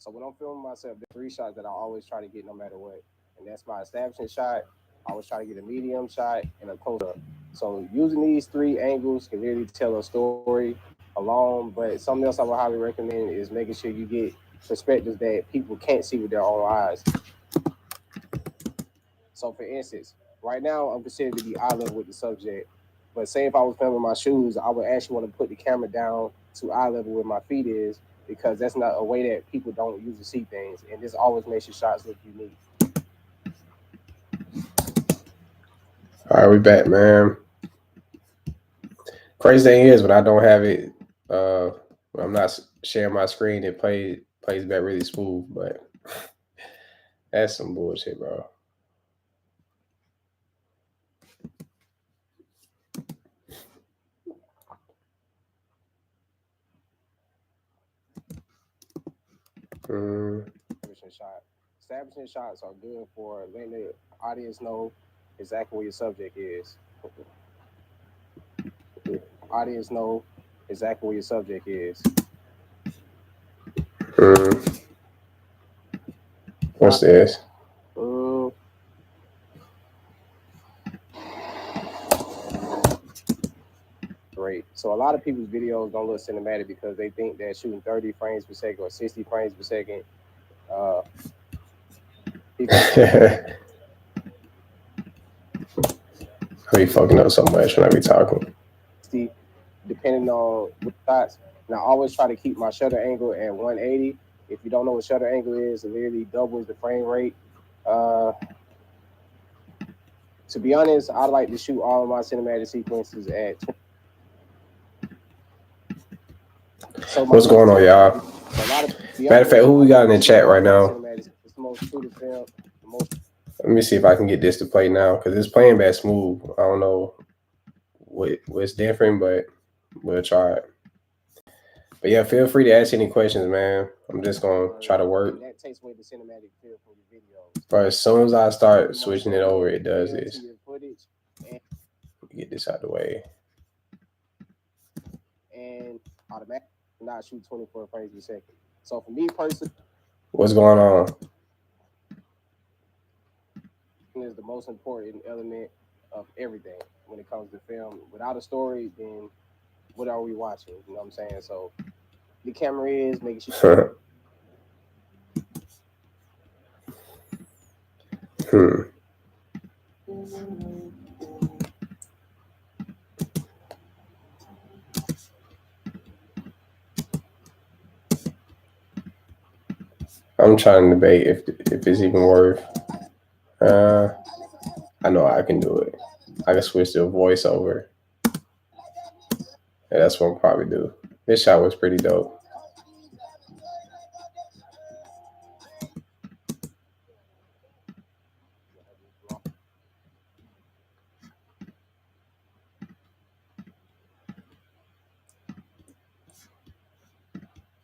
So when I'm filming myself, there's three shots that I always try to get no matter what. And that's my establishing shot. I always try to get a medium shot and a close up. So using these three angles can really tell a story alone. But something else I would highly recommend is making sure you get perspectives that people can't see with their own eyes. So for instance, right now I'm considered to be eye level with the subject. But say if I was filming my shoes, I would actually want to put the camera down to eye level where my feet is because that's not a way that people don't usually see things. And this always makes your shots look unique. All right, we back, man. Crazy thing is, when I don't have it, when I'm not sharing my screen, it plays back really smooth. But that's some bullshit, bro. Mm. Establishing shots are good for letting the audience know exactly where your subject is. Audience know exactly where your subject is. Mm. What's this? Uh, Great. So a lot of people's videos don't look cinematic because they think that shooting 30 frames per second or 60 frames per second, uh, I be fucking up so much when I be talking. depending on which shots. And I always try to keep my shutter angle at 180. If you don't know what shutter angle is, it literally doubles the frame rate. Uh, to be honest, I like to shoot all of my cinematic sequences at 20. So What's going on, y'all? Matter of fact, who we got in the chat right now? It's the most true to film. The most. Let me see if I can get this to play now because it's playing back smooth. I don't know what's different, but we'll try it. But yeah, feel free to ask any questions, man. I'm just gonna try to work. That takes away the cinematic feel from your videos. But as soon as I start switching it over, it does this. Footage Get this out of the way. And automatically not shoot 24 frames per second. So for me personally, what's going on? Is the most important element of everything when it comes to film. Without a story, then what are we watching? You know what I'm saying? So the camera is making sure. I'm trying to debate if it's even worth. I know I can do it. I can switch to a voiceover. Yeah, that's what I'll probably do. This shot was pretty dope.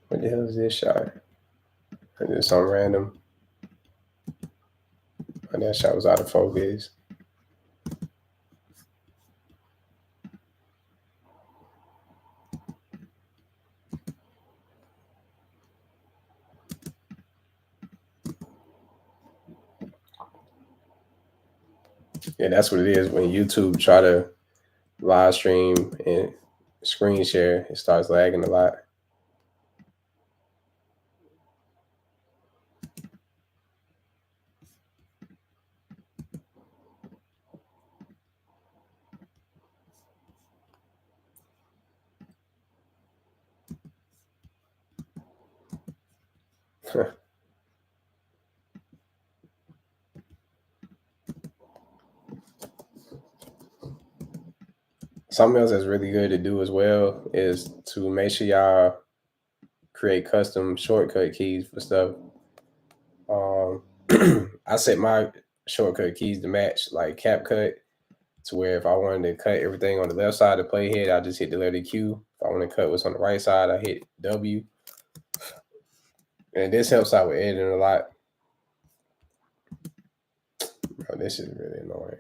What the hell is this shot? Is it something random? And that shot was out of focus. Yeah, that's what it is. When YouTube try to live stream and screen share, it starts lagging a lot. Something else that's really good to do as well is to make sure y'all create custom shortcut keys for stuff. I set my shortcut keys to match like CapCut to where if I wanted to cut everything on the left side of the playhead, I just hit the letter Q. If I want to cut what's on the right side, I hit W. And this helps out with editing a lot. Bro, this is really annoying.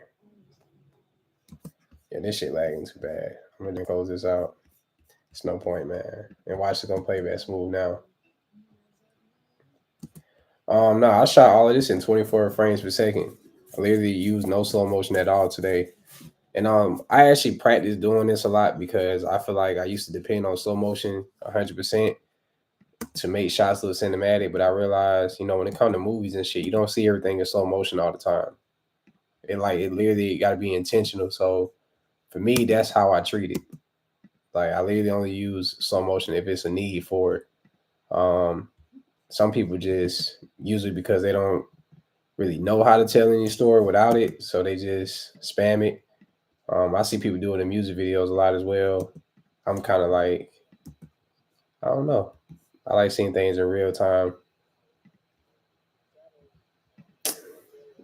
Yeah, this shit lagging too bad. I'm gonna close this out. It's no point, man. And watch it gonna play back smooth now. No, I shot all of this in 24 frames per second. I literally used no slow motion at all today. And I actually practice doing this a lot because I feel like I used to depend on slow motion 100% to make shots look cinematic. But I realized, when it comes to movies and shit, you don't see everything in slow motion all the time. It literally got to be intentional. So for me, that's how I treat it. Like I literally only use slow motion if it's a need for it. Um, some people just use it because they don't really know how to tell any story without it, so they just spam it. I see people doing it in music videos a lot as well. I'm kind of like, I don't know. I like seeing things in real time.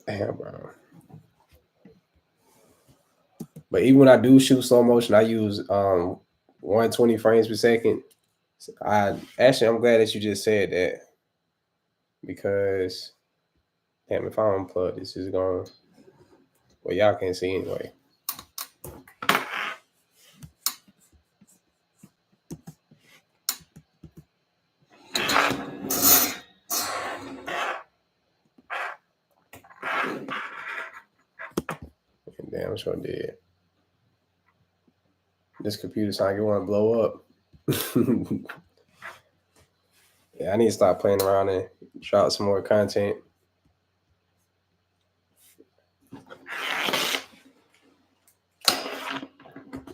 Damn, bro. But even when I do shoot slow motion, I use 120 frames per second. I'm glad that you just said that because damn, if I unplug this is going, well, y'all can't see anyway. Damn, sure did. This computer sound like it want to blow up. Yeah, I need to stop playing around and drop some more content.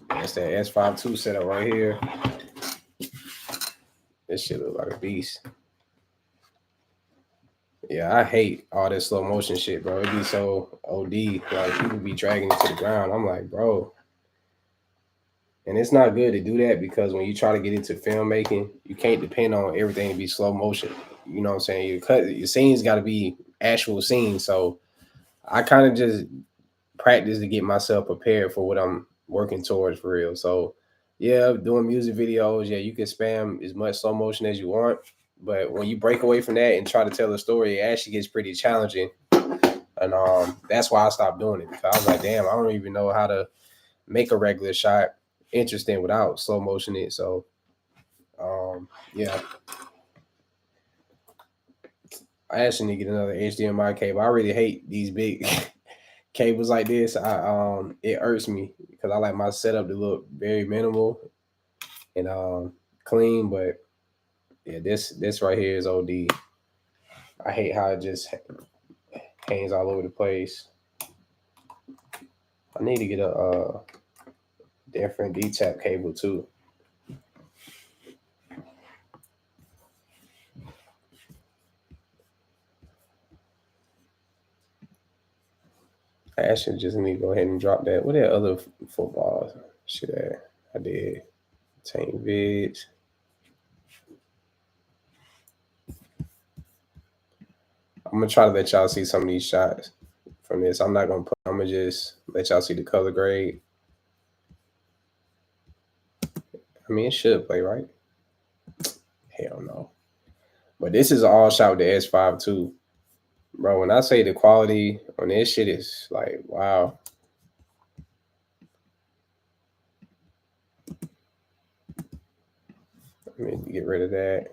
That's that S52 setup right here. This shit look like a beast. Yeah, I hate all this slow motion shit, bro. It be so OD. Like people be dragging it to the ground. I'm like, bro. And it's not good to do that because when you try to get into filmmaking, you can't depend on everything to be slow motion. You know what I'm saying? Your scenes got to be actual scenes. So I kind of just practice to get myself prepared for what I'm working towards for real. So yeah, doing music videos, yeah, you can spam as much slow motion as you want. But when you break away from that and try to tell a story, it actually gets pretty challenging. And that's why I stopped doing it because I was like, damn, I don't even know how to make a regular shot interesting without slow motion it. So yeah, I actually need to get another HDMI cable. I really hate these big cables like this. It irks me because I like my setup to look very minimal and clean. But yeah, this right here is OD. I hate how it just hangs all over the place. I need to get a different D-tap cable too. I actually just need to go ahead and drop that. What are other footballs? Shit, I did. Tank vids. I'm gonna try to let y'all see some of these shots from this. I'm not gonna put. I'm gonna just let y'all see the color grade. I mean, it should play right. Hell no. But this is all shot with the S5 too, bro. When I say the quality on this shit is like wow. Let me get rid of that.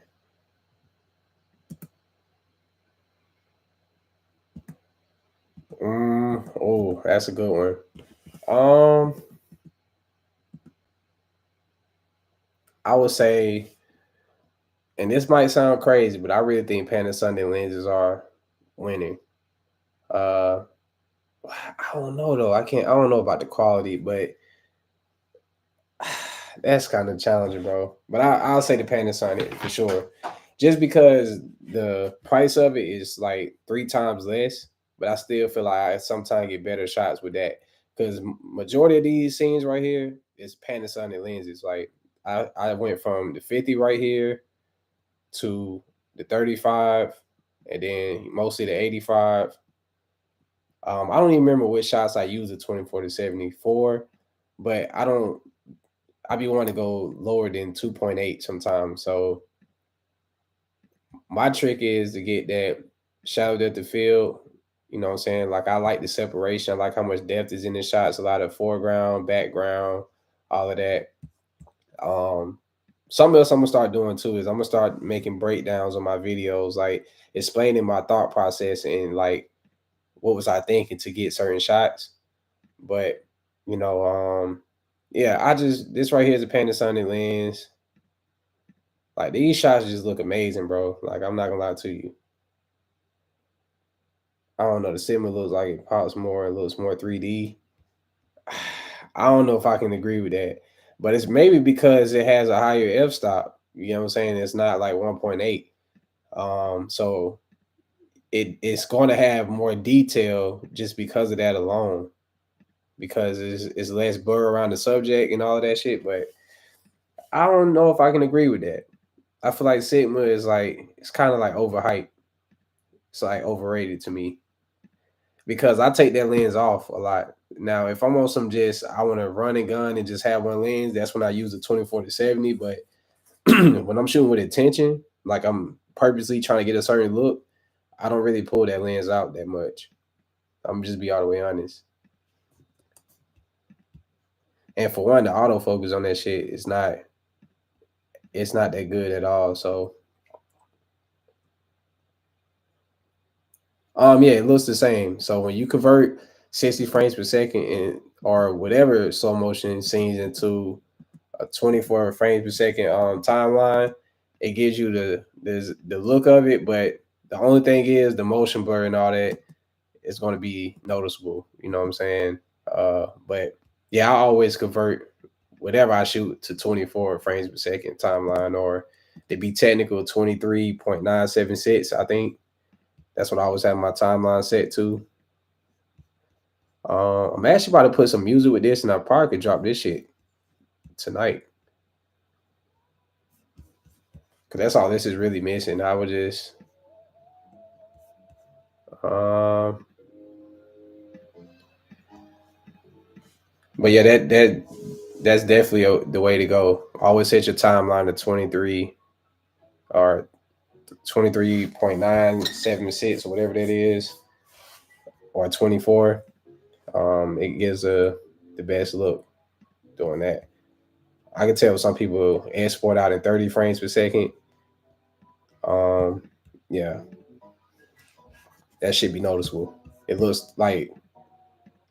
Oh, that's a good one. I would say, and this might sound crazy, but I really think Panasonic lenses are winning. Uh, I don't know though. I can't. I don't know about the quality, but that's kind of challenging, bro. But I'll say the Panasonic for sure, just because the price of it is like 3 times less. But I still feel like I sometimes get better shots with that because majority of these scenes right here is Panasonic lenses. Like I went from the 50 right here to the 35, and then mostly the 85. I don't even remember which shots I used the 24 to 74, but I be wanting to go lower than 2.8 sometimes. So my trick is to get that shallow depth of field. You know what I'm saying? Like I like the separation. I like how much depth is in the shots. A lot of foreground, background, all of that. Um, something else I'm gonna start doing too is I'm gonna start making breakdowns on my videos, like explaining my thought process and like what was I thinking to get certain shots. But you know, yeah, I just this right here is a Panasonic lens. Like these shots just look amazing, bro. Like I'm not gonna lie to you. I don't know. The cinema looks like it pops more. It looks more 3D. I don't know if I can agree with that, but it's maybe because it has a higher f-stop. You know what I'm saying? It's not like 1.8. So it's going to have more detail just because of that alone. Because it's less blur around the subject and all of that shit. But I don't know if I can agree with that. I feel like Sigma is like it's kind of like overhyped. It's like overrated to me because I take that lens off a lot. Now, if I'm on some just I want to run and gun and just have one lens, that's when I use the 24 to 70. But when I'm shooting with intention, like I'm purposely trying to get a certain look, I don't really pull that lens out that much. I'm just be all the way honest. And for one, the autofocus on that shit is not that good at all. So yeah, it looks the same. So when you convert 60 frames per second and or whatever slow motion scenes into a 24 frames per second timeline, it gives you the look of it, but the only thing is the motion blur and all that is going to be noticeable. You know what I'm saying? But yeah, I always convert whatever I shoot to 24 frames per second timeline, or to be technical, 23.976. I think that's what I always have my timeline set to. I'm actually about to put some music with this, and I probably could drop this shit tonight because that's all this is really missing. I would just, um, but yeah, that's definitely the way to go. Always set your timeline to 23 or 23.976 or whatever that is, or 24. It gives the best look doing that. I can tell some people export out in 30 frames per second. Um, yeah, that should be noticeable. It looks like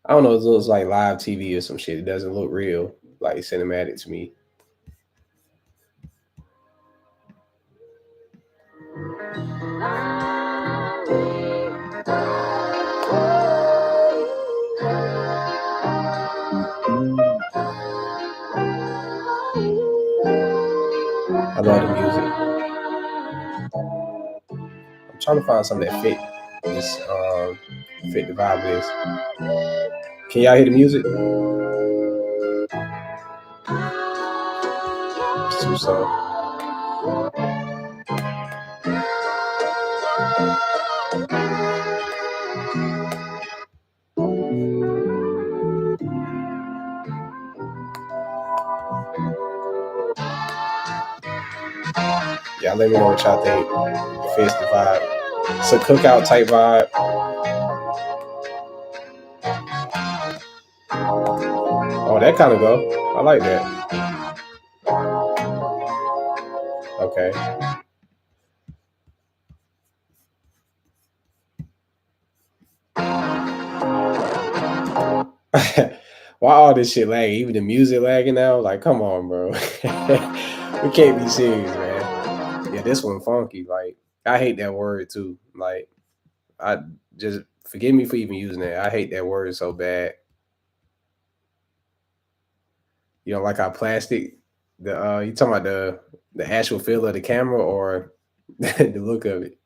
I don't know, it looks like live TV or some shit. It doesn't look real, like cinematic to me. I love the music. I'm trying to find something that this fit the vibe of this. Can y'all hear the music? It's too soft. Y'all let me know what y'all think. Fits the vibe. It's a cookout type vibe. Oh, that kind of go. I like that. Okay. Why all this shit lagging? Even the music lagging now? Like, come on, bro. We can't be serious, man. Yeah, this one funky. Like, I hate that word too. Like, I just forgive me for even using that. I hate that word so bad. You know, like how plastic. The you talking about the actual feel of the camera or the look of it?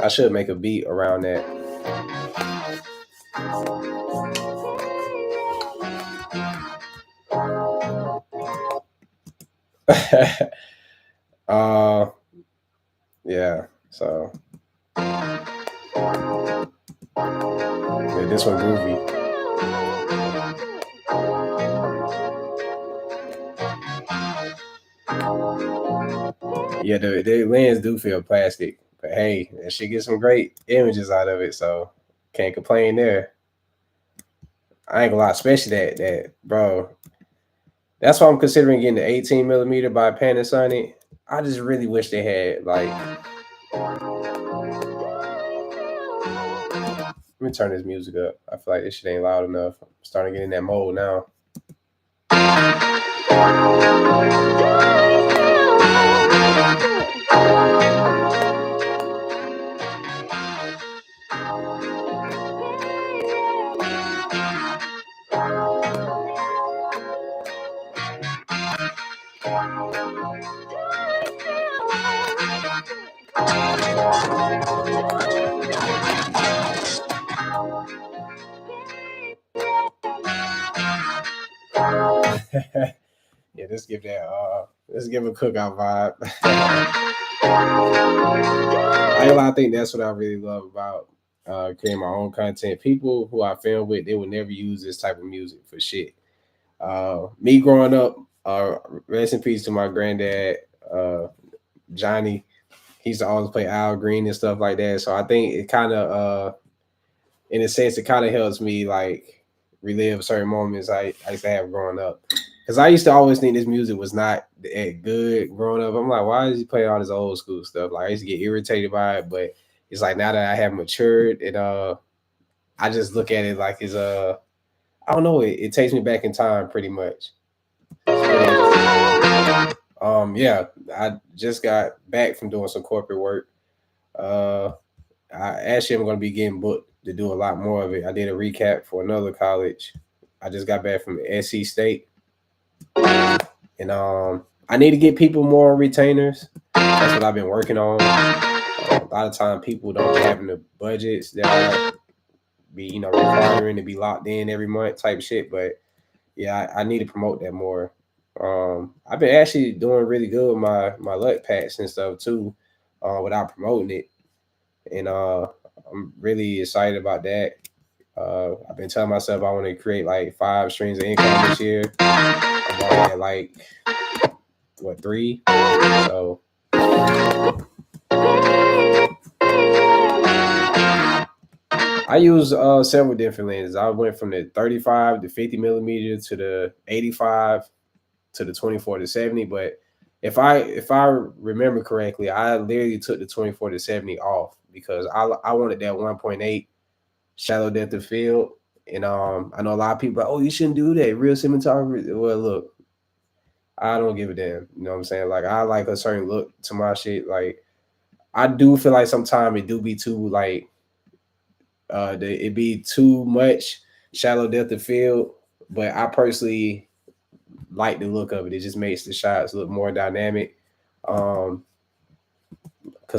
I should make a beat around that. uh, yeah. So yeah, this one groovy. Yeah, the lens do feel plastic, but hey, that shit get some great images out of it. So Can't complain there. I ain't gonna lie, especially that bro. That's why I'm considering getting the 18 millimeter by Panasonic. I just really wish they had like. Let me turn this music up. I feel like this shit ain't loud enough. I'm starting to get in that mode now. Yeah, let's give that let's give a cookout vibe. I think that's what I really love about creating my own content. People who I film with, they would never use this type of music for shit. Me growing up, rest in peace to my granddad, Johnny. He used to always play Al Green and stuff like that. So I think it kind of in a sense, it kind of helps me like relive certain moments I used to have growing up. Because I used to always think this music was not that good growing up. I'm like, why is he playing all this old school stuff? Like I used to get irritated by it, but it's like now that I have matured, and I just look at it like it's I don't know, it takes me back in time pretty much. Yeah, I just got back from doing some corporate work. Uh, I actually am going to be getting booked to do a lot more of it. I did a recap for another college. I just got back from SC State, and I need to get people more retainers. That's what I've been working on. A lot of time, people don't have the budgets that I be requiring to be locked in every month type shit. But yeah, I need to promote that more. I've been actually doing really good with my LUT packs and stuff too, without promoting it, and I'm really excited about that. I've been telling myself I want to create like 5 streams of income this year. I'm already at like 3, so. I use several different lenses. I went from the 35 to 50 millimeter to the 85 to the 24 to 70. But if I remember correctly, I literally took the 24 to 70 off because I wanted that 1.8 shallow depth of field. And I know a lot of people are, oh, you shouldn't do that. Real cinematography. Well, look, I don't give a damn. You know what I'm saying? Like I like a certain look to my shit. Like I do feel like sometimes it do be too like it be too much shallow depth of field, but I personally like the look of it. It just makes the shots look more dynamic. Cause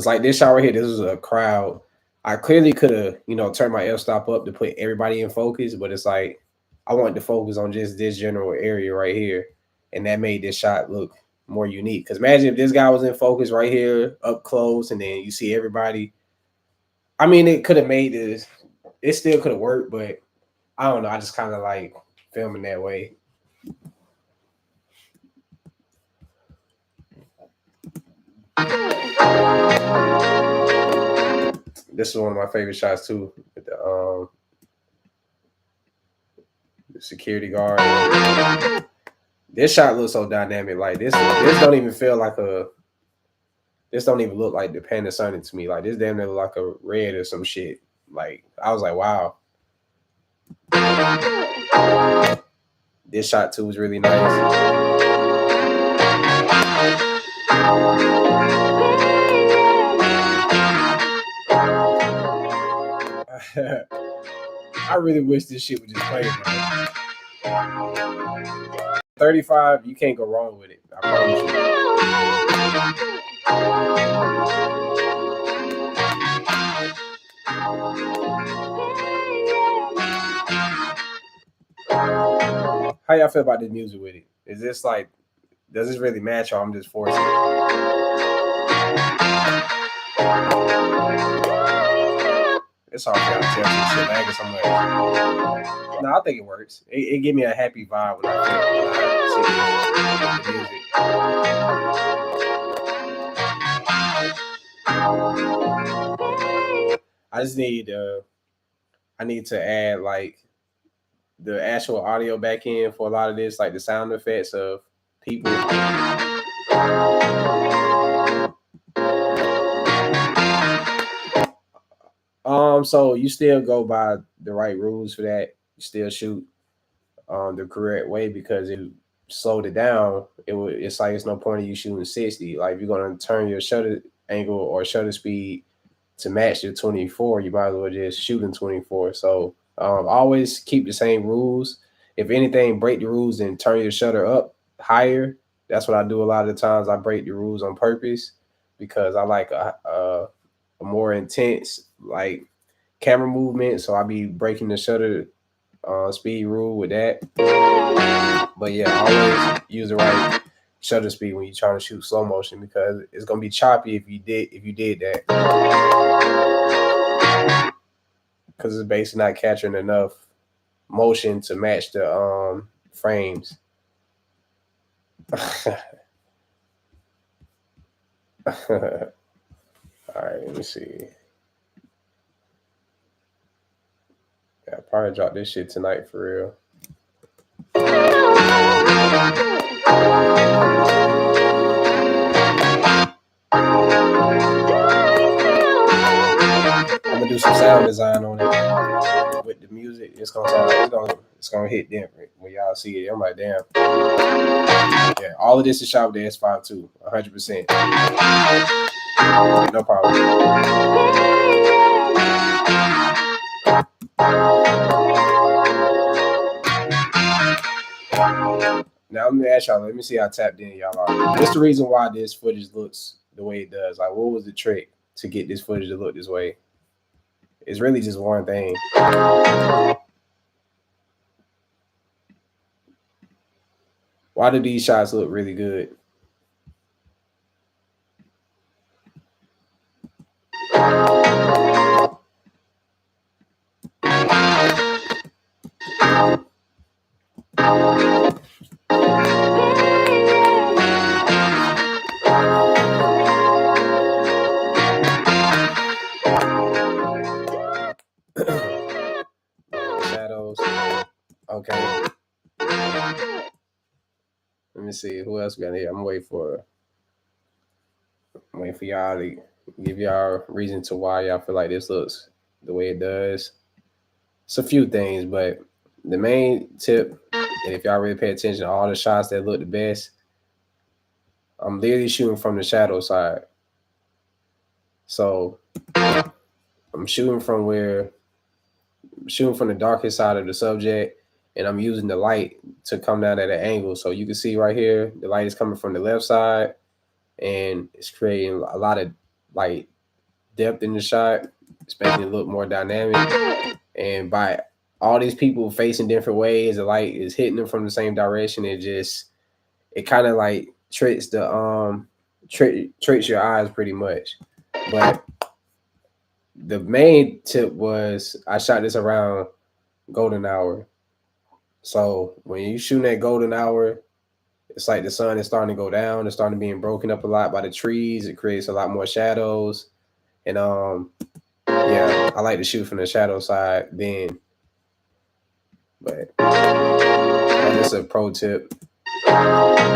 like this shot right here, this was a crowd. I clearly could have, turned my f-stop up to put everybody in focus, but it's like I want to focus on just this general area right here, and that made this shot look more unique. Cause imagine if this guy was in focus right here, up close, and then you see everybody. I mean, it could have made this. It still could have worked, but I don't know. I just kind of like filming that way. This is one of my favorite shots too. With the security guard. This shot looks so dynamic. Like this don't even feel like a. This don't even look like the Panasonic to me. Like this damn near look like a red or some shit. Like I was like, wow. This shot too was really nice. I really wish this shit would just play, man. 35, you can't go wrong with it. I promise you. How y'all feel about this music with it? Is this like, does this really match or I'm just forcing it? It's hard for y'all to tell some shit lagging so much. No, I think it works. It gave me a happy vibe when I see this music. I just need I need to add like the actual audio back in for a lot of this, like the sound effects of people. So you still go by the right rules for that. You still shoot the correct way, because if you slowed it down, it's like it's no point in you shooting 60. Like if you're gonna turn your shutter angle or shutter speed to match your 24, you might as well just shoot in 24. So always keep the same rules. If anything, break the rules and turn your shutter up higher. That's what I do a lot of the times. I break the rules on purpose because I like a more intense like camera movement. So I be breaking the shutter speed rule with that. But yeah, always use the right shutter speed when you're trying to shoot slow motion, because it's gonna be choppy if you did that, because it's basically not capturing enough motion to match the frames. All right, let me see. Yeah, I'll probably drop this shit tonight for real. I'm gonna do some sound design on it with the music. It's gonna hit different when y'all see it. I'm like, damn. Yeah, all of this is shot with the S5 too, 100%. No problem. Now let me ask y'all. Let me see how tapped in y'all are. What's the reason why this footage looks the way it does? Like, what was the trick to get this footage to look this way? It's really just one thing. Why do these shots look really good? Shadows. Okay. Let me see who else we got here. I'm waiting for y'all to give y'all reason to why y'all feel like this looks the way it does. It's a few things, but the main tip, and if y'all really pay attention to all the shots that look the best, I'm literally shooting from the shadow side. So I'm shooting from the darkest side of the subject, and I'm using the light to come down at an angle. So you can see right here, the light is coming from the left side, and it's creating a lot of like depth in the shot. It's making it look more dynamic. And by all these people facing different ways, the light is hitting them from the same direction. It kind of like tricks tricks your eyes pretty much. But the main tip was I shot this around golden hour. So when you shooting at golden hour, it's like the sun is starting to go down. It's starting to being broken up a lot by the trees. It creates a lot more shadows. And yeah, I like to shoot from the shadow side then. But that's a pro tip. Yeah,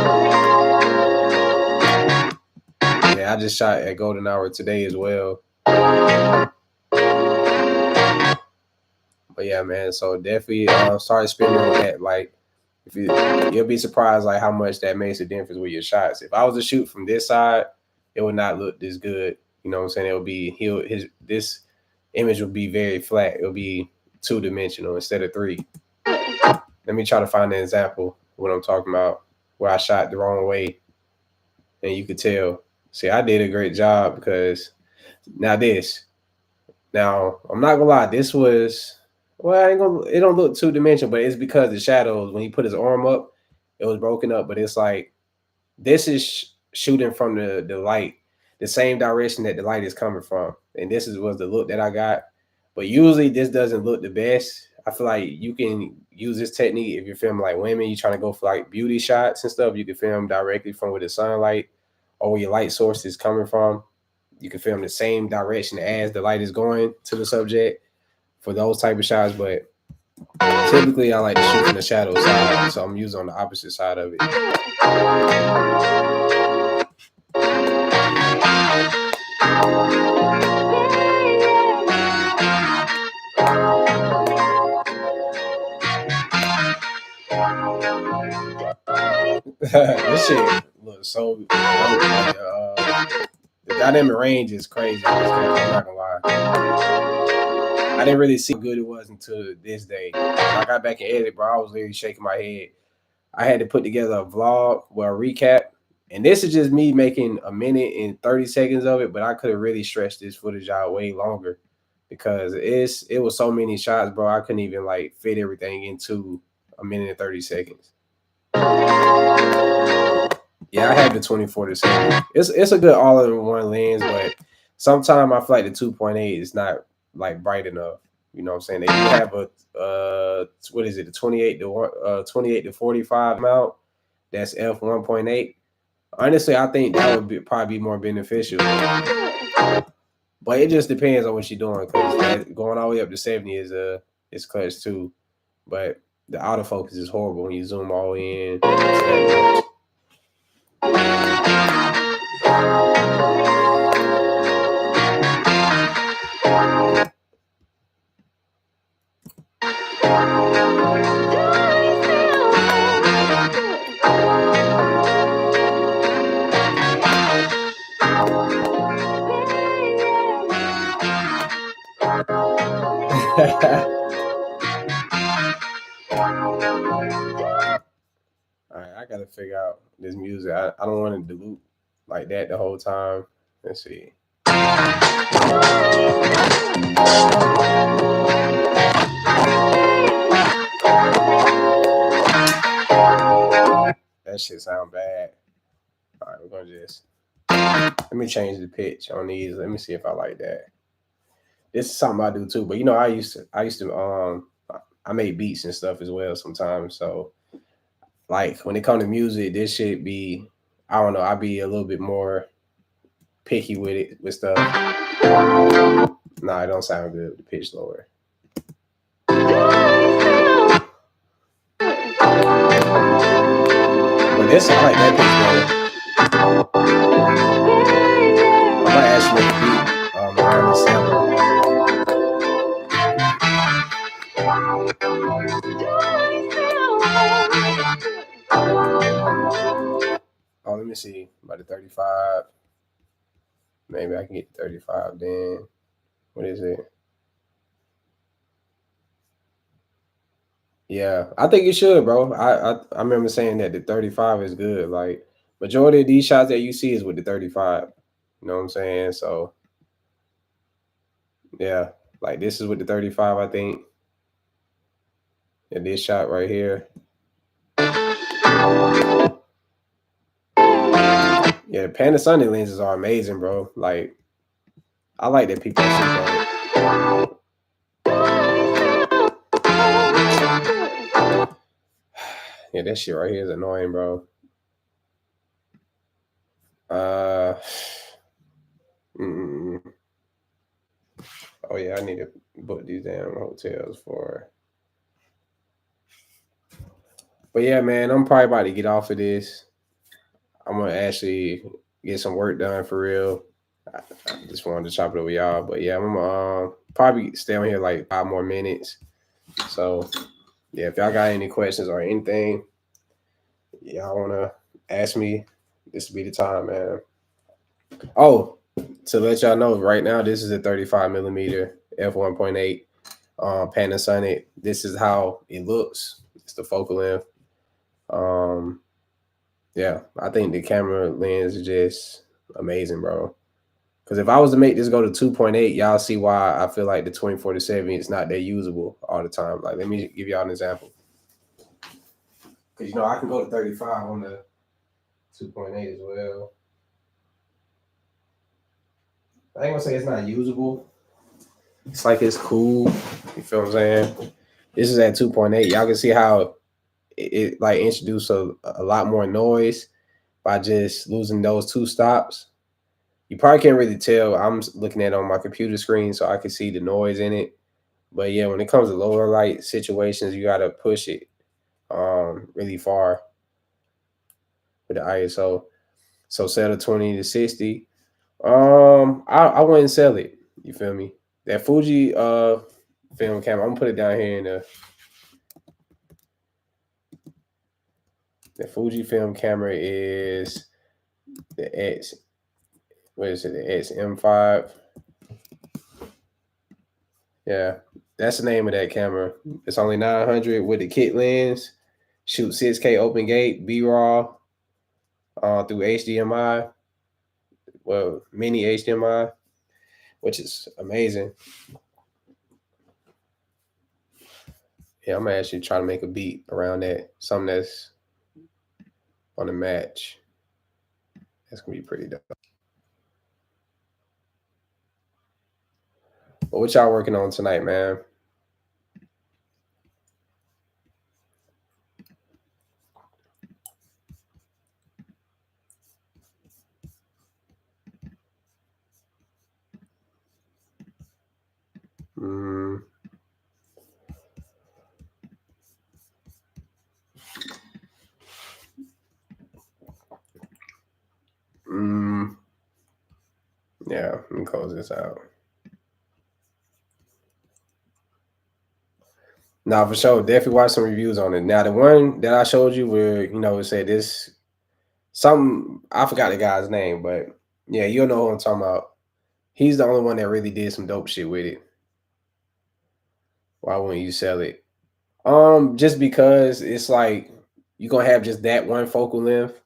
I just shot at golden hour today as well. But yeah, man. So definitely start spending on that. Like, if you'll be surprised like how much that makes a difference with your shots. If I was to shoot from this side, it would not look this good. You know what I'm saying? It would be this image will be very flat. It'll be 2-dimensional instead of 3. Let me try to find an example of what I'm talking about, where I shot the wrong way, and you could tell. See, I did a great job because now I'm not gonna lie, this was it don't look 2-dimensional, but it's because the shadows, when he put his arm up, it was broken up. But it's like this is shooting from the light, the same direction that the light is coming from, and was the look that I got. But usually this doesn't look the best. I feel like you can use this technique if you're filming like women, you're trying to go for like beauty shots and stuff. You can film directly from where the sunlight or where your light source is coming from. You can film the same direction as the light is going to the subject. for those type of shots, but typically I like to shoot from the shadow side, so I'm using on the opposite side of it. This shit looks so dope. Like, the dynamic range is crazy. I'm not gonna lie. I didn't really see how good it was until this day. When I got back and edit, bro, I was literally shaking my head. I had to put together a vlog, well, a recap. And this is just me making a minute and 30 seconds of it, but I could have really stretched this footage out way longer because it was so many shots, bro. I couldn't even like fit everything into a minute and 30 seconds. Yeah, I had the 24-70. It's a good all-in-one lens, but sometimes I feel like the 2.8 is not like bright enough. You know what I'm saying? They do have a what is it, the 28 to 45 mount. That's f1.8. Honestly, I think that would probably be more beneficial. But it just depends on what you're doing, because going all the way up to 70 is clutch too. But the autofocus is horrible when you zoom all in. All right, I gotta figure out this music. I don't want to dilute like that the whole time. Let's see. That shit sound bad. All right, we're gonna just let me change the pitch on these. Let me see if I like that. This is something I do too, but you know, I used to I make beats and stuff as well sometimes. So like when it comes to music, this should be, I don't know, I be a little bit more picky with it with stuff. Nah, it don't sound good with the pitch lower. But this, I like that pitch better. I might actually make a beat around this sample. Oh, let me see. About the 35. Maybe I can get 35 then. What is it? Yeah, I think you should, bro. I remember saying that the 35 is good. Like majority of these shots that you see is with the 35. You know what I'm saying? So yeah, like this is with the 35, I think. And this shot right here. Yeah, the Panasonic lenses are amazing, bro. Like I like that people sleep on it. Yeah, that shit right here is annoying, bro. Uh, mm, oh yeah, I need to book these damn hotels for. But yeah, man, I'm probably about to get off of this. I'm gonna actually get some work done for real. I just wanted to chop it over y'all, but yeah, I'm gonna probably stay on here like 5 more minutes. So yeah, if y'all got any questions or anything, y'all wanna ask me, this will be the time, man. Oh, to let y'all know, right now this is a 35 millimeter f1.8 Panasonic. This is how it looks. It's the focal length. Yeah, I think the camera lens is just amazing, bro. Because if I was to make this go to 2.8, y'all see why I feel like the 24-70 is not that usable all the time. Like, let me give y'all an example. Because, you know, I can go to 35 on the 2.8 as well. I ain't gonna say it's not usable. It's like it's cool. You feel what I'm saying? This is at 2.8. Y'all can see how it like introduced a lot more noise by just losing those two stops. You probably can't really tell. I'm looking at it on my computer screen, so I can see the noise in it. But yeah, when it comes to lower light situations, you gotta push it really far with the ISO. So set a 20 to 60. I wouldn't sell it. You feel me? That Fuji film camera, I'm gonna put it down here in the Fuji film camera is the X. What is it? The XM5. Yeah, that's the name of that camera. It's only 900 with the kit lens. Shoot 6K open gate, B raw through HDMI. Well, mini HDMI, which is amazing. Yeah, I'm gonna actually try to make a beat around that. Something that's on the match. That's gonna be pretty dope. But what y'all working on tonight, man? Mm, mm, yeah, let me close this out. Nah, for sure. Definitely watch some reviews on it. Now, the one that I showed you where, it said this, some, I forgot the guy's name, but yeah, you'll know who I'm talking about. He's the only one that really did some dope shit with it. Why wouldn't you sell it? Just because it's like you're gonna have just that one focal length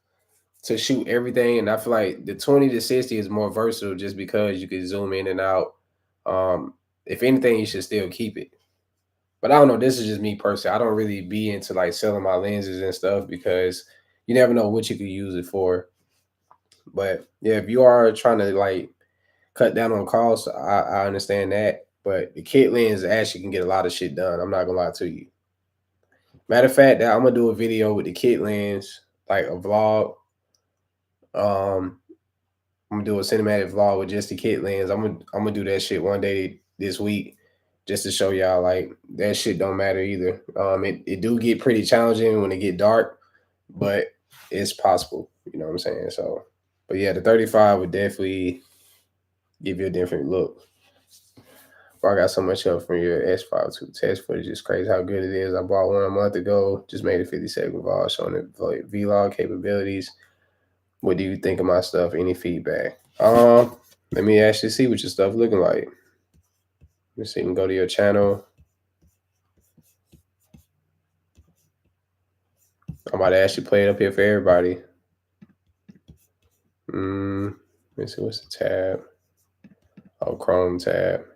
to shoot everything, and I feel like the 20 to 60 is more versatile just because you can zoom in and out. Um, if anything, you should still keep it. But I don't know. This is just me personally. I don't really be into like selling my lenses and stuff because you never know what you could use it for. But yeah, if you are trying to like cut down on costs, I understand that. But the kit lens actually can get a lot of shit done. I'm not gonna lie to you. Matter of fact, that I'm gonna do a video with the kit lens, like a vlog. Um, I'm gonna do a cinematic vlog with just the kit lens. I'm gonna do that shit one day this week, just to show y'all like that shit don't matter either. It do get pretty challenging when it get dark, but it's possible. You know what I'm saying? So, but yeah, the 35 would definitely give you a different look. Bro, I got so much help from your S52 test footage. It's crazy how good it is. I bought one a month ago. Just made a 50-second vlog showing the vlog capabilities. What do you think of my stuff? Any feedback? Let me actually see what your stuff looking like. Let's see. You can go to your channel. I'm about to actually play it up here for everybody. Let's see. What's the tab? Oh, Chrome tab.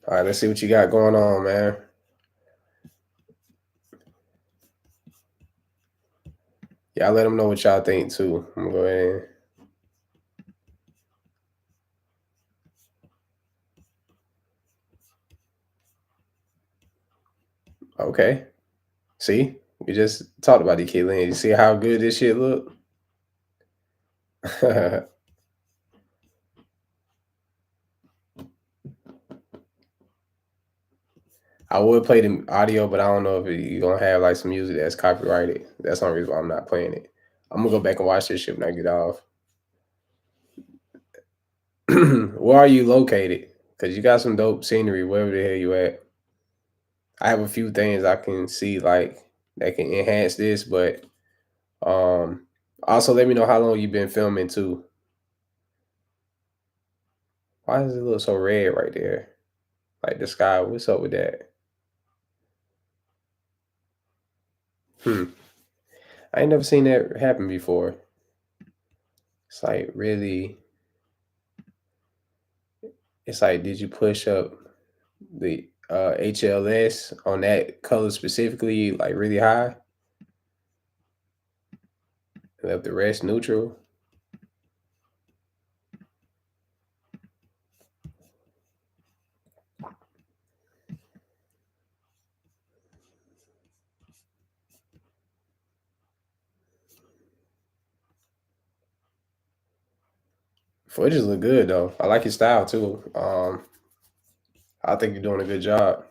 All right, let's see what you got going on, man. Y'all let them know what y'all think too. I'm gonna go ahead. Okay. See, we just talked about the kid lens. You see how good this shit look? I would play the audio, but I don't know if you're gonna have like some music that's copyrighted. That's the only reason why I'm not playing it. I'm gonna go back and watch this shit when I get off. Where are you located? Because you got some dope scenery wherever the hell you at. I have a few things I can see like that can enhance this, but um also let me know how long you've been filming too. Why does it look so red right there? Like the sky, what's up with that? Hmm. I ain't never seen that happen before. It's like really, it's like, did you push up the HLS on that color specifically, like really high? And left the rest neutral? Footage look good though. I like your style too. I think you're doing a good job.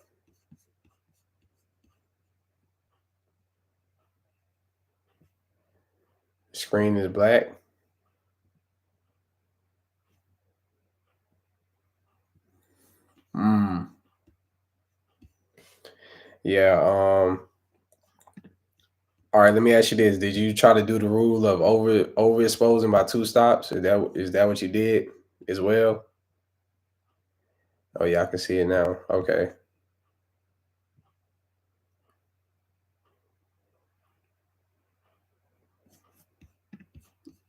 Screen is black. Mm. Yeah. All right. Let me ask you this: did you try to do the rule of overexposing by two stops? Is that what you did as well? Oh yeah, I can see it now. Okay.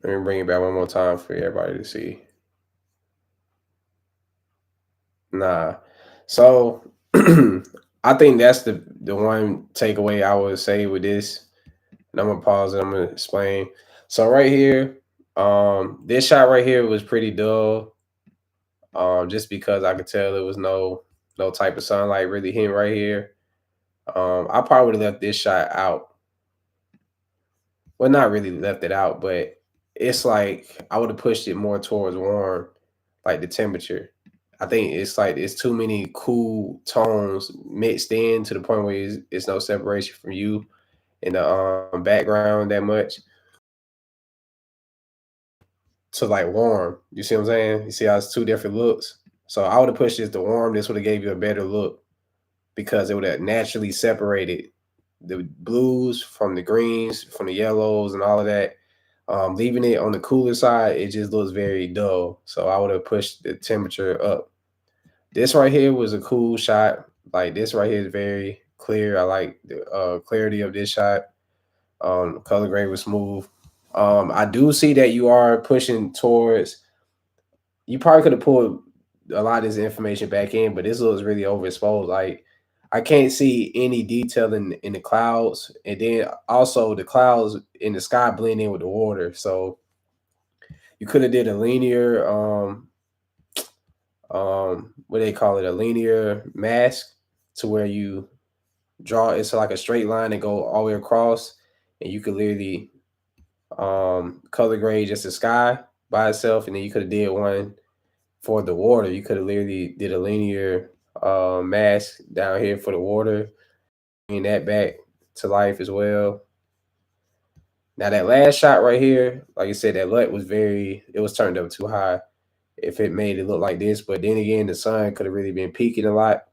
Let me bring it back one more time for everybody to see. Nah. So I think that's the one takeaway I would say with this. And I'm gonna pause and I'm gonna explain. So right here, this shot right here was pretty dull. Just because I could tell it was no type of sunlight really hitting right here. I probably would have left this shot out. Well, not really left it out, but it's like I would have pushed it more towards warm, like the temperature. I think it's like it's too many cool tones mixed in to the point where it's no separation from you in the background that much to like warm. You see what I'm saying? You see how it's two different looks. So I would have pushed this to warm. This would have gave you a better look because it would have naturally separated the blues from the greens, from the yellows, and all of that. Leaving it on the cooler side, it just looks very dull. So I would have pushed the temperature up. This right here was a cool shot. Like this right here is very clear. I like the clarity of this shot. Color grade was smooth. I do see that you are pushing towards. You probably could have pulled a lot of this information back in, but this looks really overexposed. Like I can't see any detail in the clouds, and then also the clouds in the sky blend in with the water. So you could have did a linear what they call it, a linear mask, to where you draw it's like a straight line and go all the way across, and you could literally color grade just the sky by itself, and then you could have did one for the water. You could have literally did a linear mask down here for the water, bring that back to life as well. Now that last shot right here, like I said, that LUT was it was turned up too high if it made it look like this. But then again, the sun could have really been peaking a lot.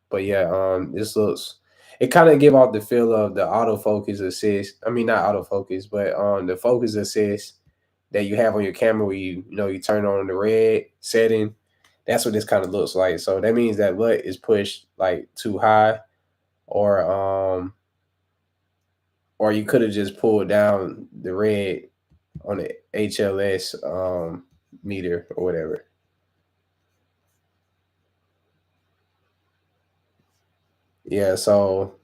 But yeah, this looks, it kind of give off the feel of the autofocus assist. I mean, not autofocus, but the focus assist that you have on your camera where you turn on the red setting. That's what this kind of looks like. So that means that LUT is pushed like too high, or or you could have just pulled down the red on the HLS meter or whatever. Yeah, so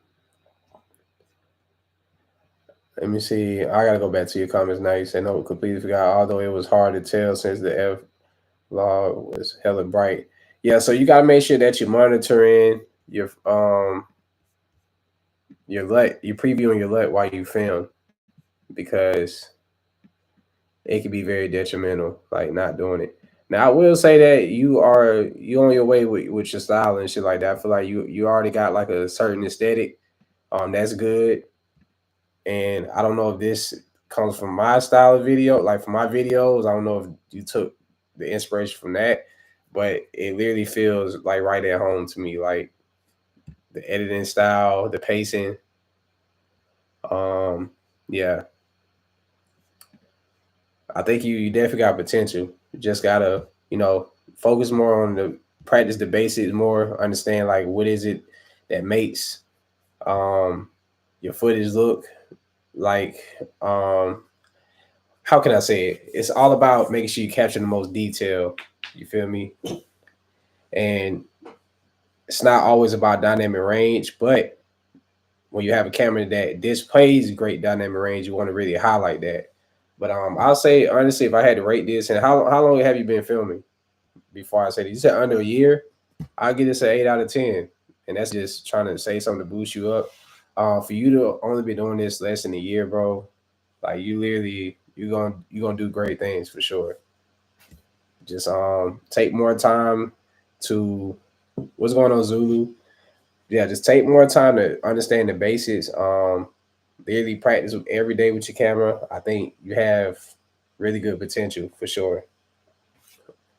let me see. I gotta go back to your comments now. You said no, completely forgot. Although it was hard to tell since the F law was hella bright. Yeah, so you gotta make sure that you're monitoring your LUT, you're previewing your LUT while you film, because it can be very detrimental, like not doing it. Now I will say that you on your way with your style and shit like that. I feel like you already got like a certain aesthetic. That's good. And I don't know if this comes from my style of video, like from my videos. I don't know if you took the inspiration from that, but it literally feels like right at home to me. Like the editing style, the pacing. Um, yeah, I think you definitely got potential. You just gotta, focus more on the practice the basics more, understand like what is it that makes um your footage look like how can I say it? It's all about making sure you capture the most detail. You feel me? And it's not always about dynamic range, but when you have a camera that displays great dynamic range, you want to really highlight that. But I'll say honestly, if I had to rate this, and how long have you been filming? Before I say this, you said under a year. I'll give this an 8 out of 10, and that's just trying to say something to boost you up. For you to only be doing this less than a year, bro, like you literally, you're gonna do great things for sure. Just take more time to what's going on, Zulu. Yeah, just take more time to understand the basics. Daily practice every day with your camera. I think you have really good potential for sure.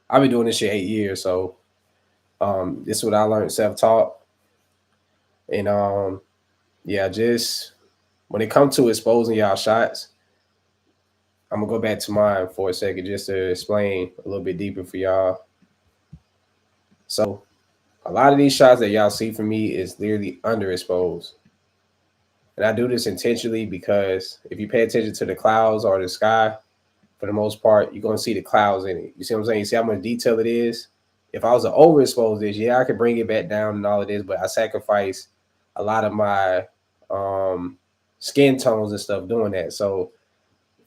I've been doing this shit 8 years, so this is what I learned self-taught. And yeah, just when it comes to exposing y'all shots, I'm gonna go back to mine for a second just to explain a little bit deeper for y'all. So a lot of these shots that y'all see from me is literally underexposed. And I do this intentionally because if you pay attention to the clouds or the sky, for the most part, you're gonna see the clouds in it. You see what I'm saying? You see how much detail it is? If I was to overexpose this, yeah, I could bring it back down and all of this, but I sacrifice a lot of my um skin tones and stuff doing that. So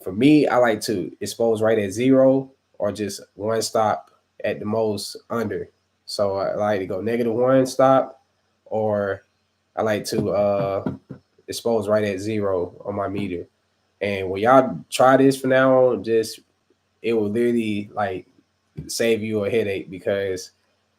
for me, I like to expose right at zero or just one stop at the most under. So I like to go -1 stop, or I like to expose right at zero on my meter. And when y'all try this from now on, just it will literally like save you a headache because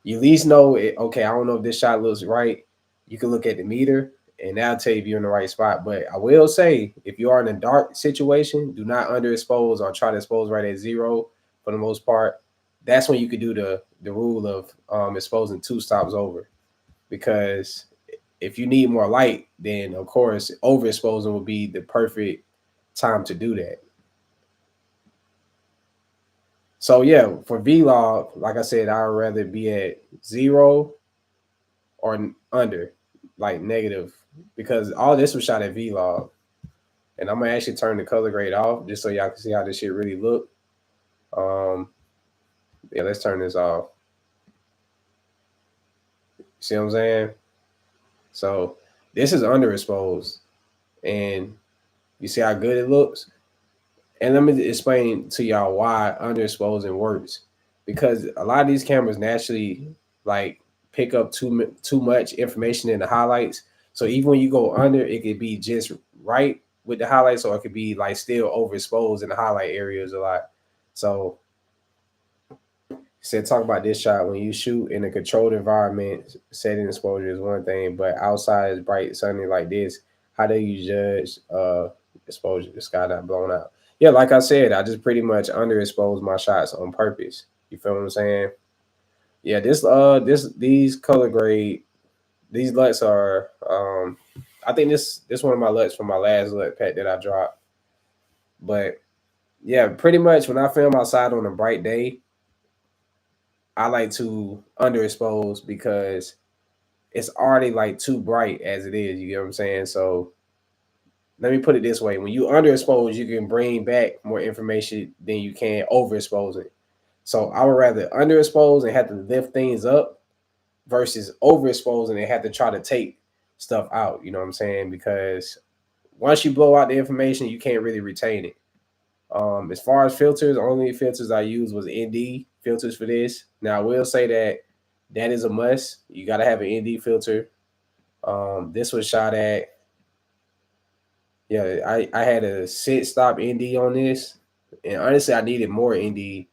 you at least know it. Okay, I don't know if this shot looks right. You can look at the meter and that'll tell you if you're in the right spot. But I will say, if you are in a dark situation, do not underexpose or try to expose right at zero for the most part. That's when you could do the rule of exposing two stops over. Because if you need more light, then of course overexposing would be the perfect time to do that. So yeah, for vlog, like I said, I'd rather be at zero or under, like negative, because all this was shot at vlog. And I'm gonna actually turn the color grade off just so y'all can see how this shit really look. Um, yeah, let's turn this off. See what I'm saying? So this is underexposed, and you see how good it looks. And let me explain to y'all why underexposing works. Because a lot of these cameras naturally like pick up too much information in the highlights. So even when you go under, it could be just right with the highlights, or it could be like still overexposed in the highlight areas a lot. So said talk about this shot. When you shoot in a controlled environment, setting exposure is one thing, but outside is bright sunny like this. How do you judge exposure? The sky not blown out. Yeah, like I said, I just pretty much underexpose my shots on purpose. You feel what I'm saying? Yeah, these color grade, these LUTs are I think this one of my LUTs from my last LUT pack that I dropped. But yeah, pretty much when I film outside on a bright day, I like to underexpose because it's already like too bright as it is. You get what I'm saying? So let me put it this way: when you underexpose, you can bring back more information than you can overexposing. So I would rather underexpose and have to lift things up versus overexposing and have to try to take stuff out. You know what I'm saying? Because once you blow out the information, you can't really retain it. As far as filters, only filters I used was ND filters for this. Now I will say that that is a must. You got to have an ND filter. This was shot at, yeah, I had a sit stop ND on this, and honestly I needed more ND,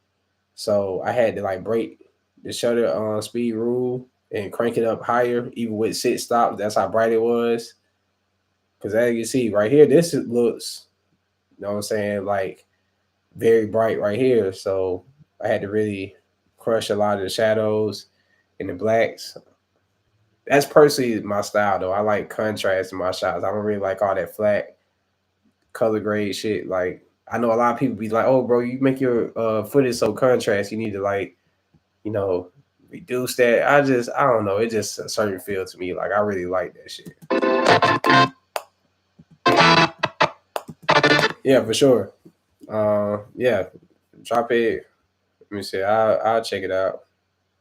so I had to like break the shutter speed rule and crank it up higher, even with sit stops. That's how bright it was. Because as you can see right here, this looks, you know what I'm saying, like very bright right here. So I had to really crush a lot of the shadows and the blacks. That's personally my style though. I like contrast in my shots. I don't really like all that flat color grade shit. Like I know a lot of people be like, "Oh, bro, you make your footage so contrast. You need to like, you know, reduce that." I don't know. It just a certain feel to me. Like I really like that shit. Yeah, for sure. Yeah, drop it. Let me see. I'll check it out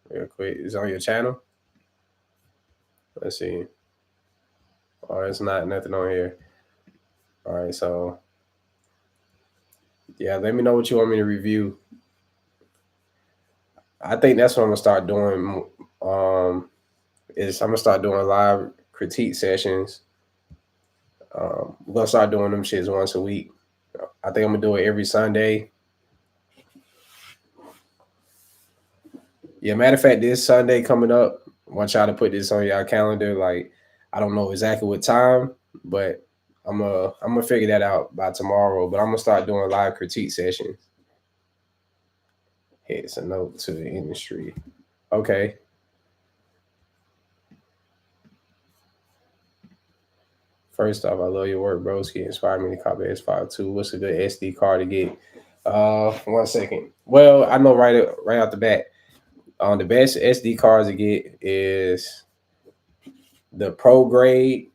real quick. It's on your channel. Let's see. Oh, it's not nothing on here. All right, so yeah, let me know what you want me to review. I think that's what I'm gonna start doing. Is I'm gonna start doing live critique sessions. We're gonna start doing them shits once a week. I think I'm gonna do it every Sunday. Yeah, matter of fact, this Sunday coming up, I want y'all to put this on y'all calendar. Like, I don't know exactly what time, but I'm gonna figure that out by tomorrow. But I'm gonna start doing live critique sessions. It's a note to the industry. Okay. First off, I love your work, broski. Inspired me to copy S52. What's a good SD card to get? 1 second. Well, I know right out the bat. The best SD cards to get is the pro grade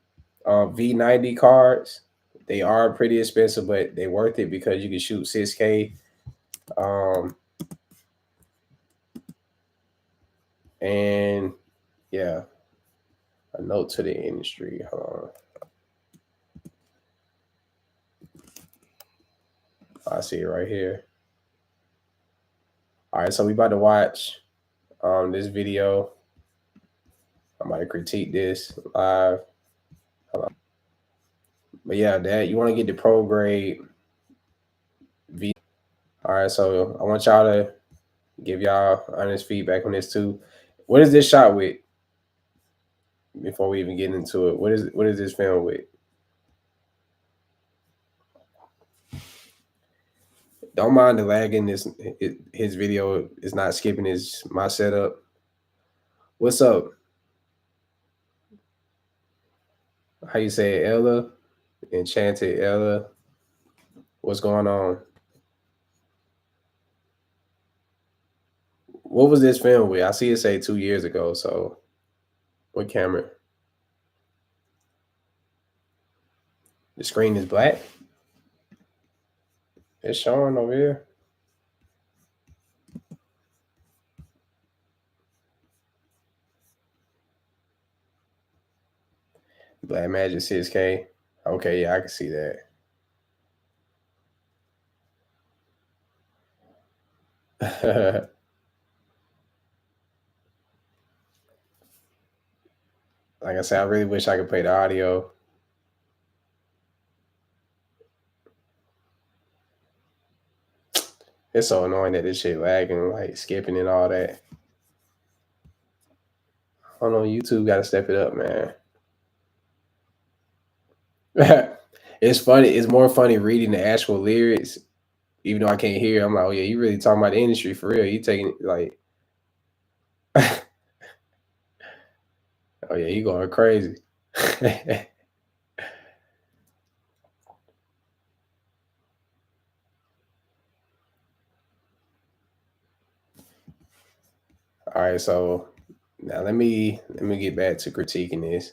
V90 cards. They are pretty expensive, but they worth it because you can shoot 6K. Um, and yeah, a note to the industry. Hold on. I see it right here. All right, so we about to watch this video. I'm about to critique this live. But yeah, that you want to get the pro grade V. All right, so I want y'all to give y'all honest feedback on this too. What is this shot with? Before we even get into it, what is this film with? Don't mind the lagging. His video is not skipping my setup. What's up? How you say it, Ella? Enchanted Ella. What's going on? What was this film with? I see it say 2 years ago. So what camera? The screen is black. It's showing over here. Black Magic 6K. Okay, yeah, I can see that. Like I said, I really wish I could play the audio. It's so annoying that this shit lagging, like skipping and all that. I don't know, YouTube got to step it up, man. It's funny. It's more funny reading the actual lyrics, even though I can't hear. I'm like, oh yeah, you really talking about the industry for real? You taking like, oh yeah, you going crazy. All right, so now let me get back to critiquing this.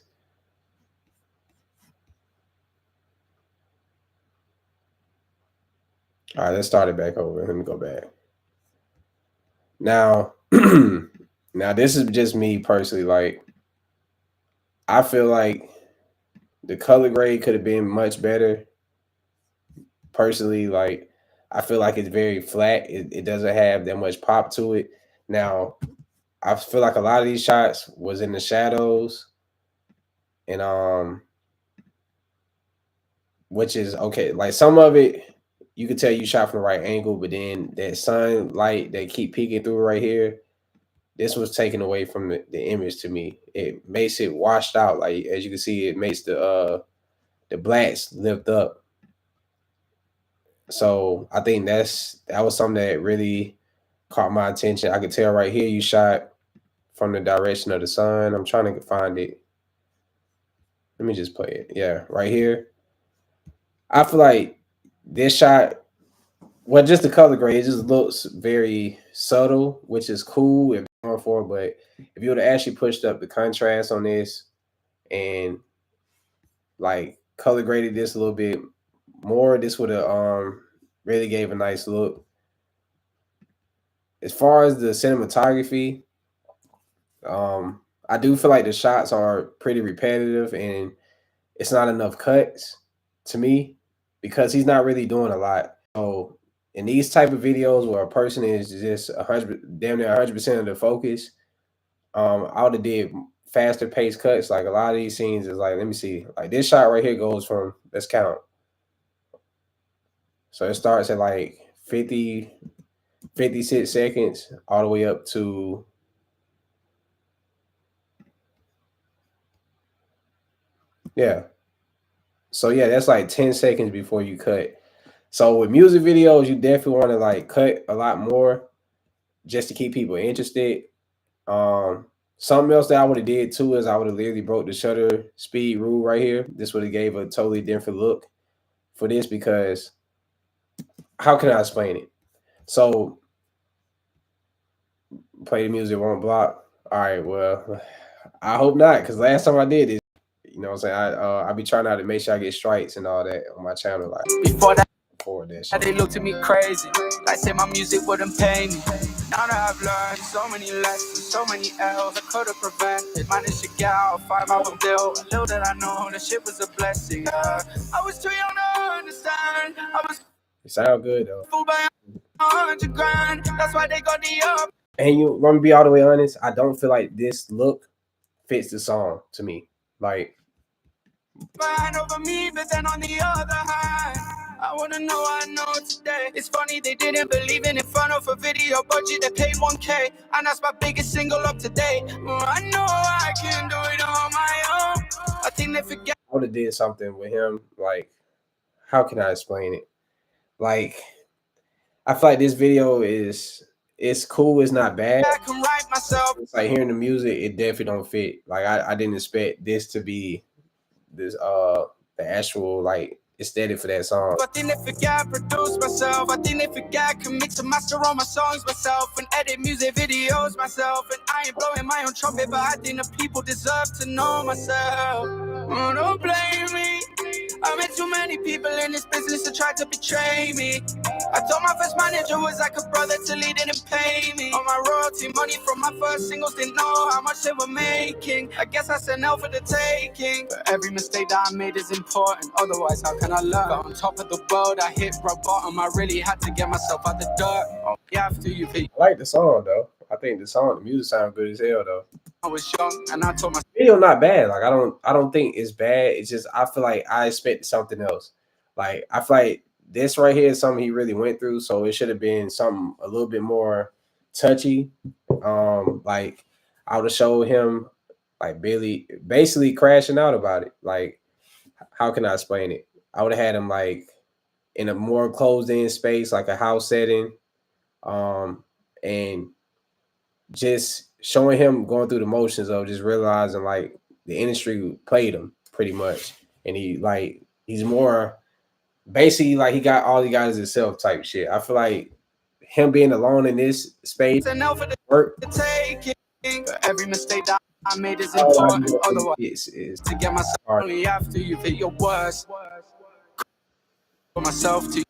All right, let's start it back over. Let me go back. Now, now this is just me personally. Like, I feel like the color grade could have been much better. Personally, like, I feel like it's very flat. It doesn't have that much pop to it. Now, I feel like a lot of these shots was in the shadows, and which is okay. Like some of it, you could tell you shot from the right angle, but then that sunlight that keep peeking through right here, this was taken away from the image to me. It makes it washed out. Like as you can see, it makes the blacks lift up. So I think that was something that really caught my attention. I could tell right here you shot from the direction of the sun. I'm trying to find it. Let me just play it. Yeah, right here. I feel like this shot, well, just the color grade, it just looks very subtle, which is cool if you're going for it. But if you would have actually pushed up the contrast on this and like color graded this a little bit more, this would have really gave a nice look. As far as the cinematography, I do feel like the shots are pretty repetitive and it's not enough cuts to me because he's not really doing a lot. So in these type of videos where a person is just 100, damn near 100% of the focus, I would have did faster paced cuts. Like a lot of these scenes is like, let me see, like this shot right here goes from, let's count. So it starts at like 56 seconds all the way up to Yeah. So yeah, that's like 10 seconds before you cut. So with music videos, you definitely want to like cut a lot more just to keep people interested. Um, Something else that I would have did too is I would have literally broke the shutter speed rule right here. This would have gave a totally different look for this because how can I explain it? So play the music won't block. All right, well, I hope not because last time I did this, you know what I'm saying? I be trying out to make sure I get strikes and all that on my channel. Like before that shit. They looked at me crazy, like say my music wouldn't pay me. Now that I've learned so many lessons, so many L's I could have prevented. Managed to get out a 5-hour deal. Little did I know that shit was a blessing. I was too young to understand. I was It sound good though. fooled by 100 grand. That's why they got the up. And you want me to be all the way honest, I don't feel like this look fits the song to me. Like Mind over me, but then on the other hand, I wanna know, I know today. It's funny they didn't believe in Inferno for video budget. They paid 1K, and that's my biggest single up to date. I know I can do it on my own. I think they forget. I would have did something with him. Like, how can I explain it? Like, I feel like this video is it's cool, it's not bad. I can write myself. It's like hearing the music, it definitely don't fit. Like I didn't expect this to be this the actual like aesthetic for that song. I think they forget I produce myself. I think they forget I can mix and master all my songs myself and edit music videos myself. And I ain't blowing my own trumpet, but I think the people deserve to know myself. Oh, don't blame me. I met too many people in this business that tried to betray me. I told my first manager was like a brother till he didn't pay me. All my royalty money from my first singles, didn't know how much they were making. I guess I said no for the taking. But every mistake that I made is important. Otherwise, how can I learn? Got on top of the world, I hit rock bottom. I really had to get myself out the dirt. Oh, you have to, you feel. I like the song though. I think the music sounds good as hell though. I was young and I told my Video not bad. Like I don't think it's bad. It's just I feel like I expected something else. Like I feel like this right here is something he really went through, so it should have been something a little bit more touchy. Like I would have showed him like Billy basically crashing out about it. Like how can I explain it? I would have had him like in a more closed in space, like a house setting, and just showing him going through the motions of just realizing like the industry played him pretty much, and he's more basically like he got all he got is himself type shit. I feel like him being alone in this space work. Every mistake that I made is important. Otherwise, Is to get myself only after you fit your worst. For myself to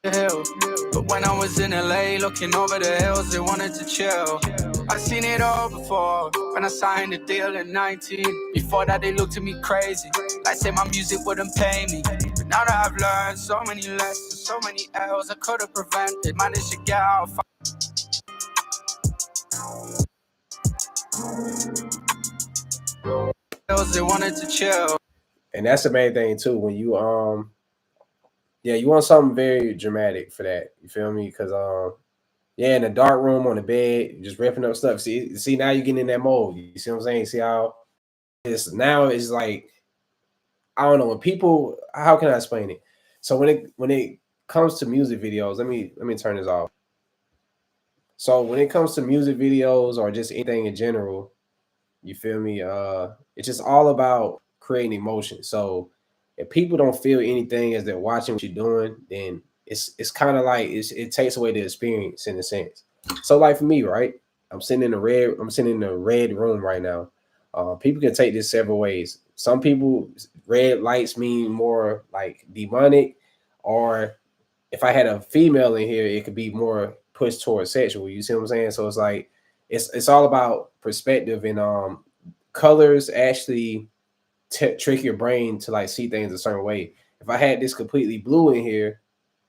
hill. But when I was in LA looking over the hills, they wanted to chill. I've seen it all before. When I signed a deal at 19, before that they looked at me crazy, like say my music wouldn't pay me. But now that I've learned so many lessons, so many L's I could have prevented, managed to get out. They wanted to chill. And that's the main thing too. When you yeah, you want something very dramatic for that. You feel me? Because yeah, in the dark room on the bed, just ripping up stuff. See now you're getting in that mode. You see what I'm saying? See how it's now it's like I don't know when people. How can I explain it? So when it comes to music videos, let me turn this off. So when it comes to music videos or just anything in general, you feel me? It's just all about creating emotion. So if people don't feel anything as they're watching what you're doing, then it's kind of like it takes away the experience in a sense. So like for me, right? I'm sitting in the red room right now. People can take this several ways. Some people red lights mean more like demonic, or if I had a female in here, it could be more pushed towards sexual. You see what I'm saying? So it's like it's all about perspective, and colors actually trick your brain to like see things a certain way. If I had this completely blue in here,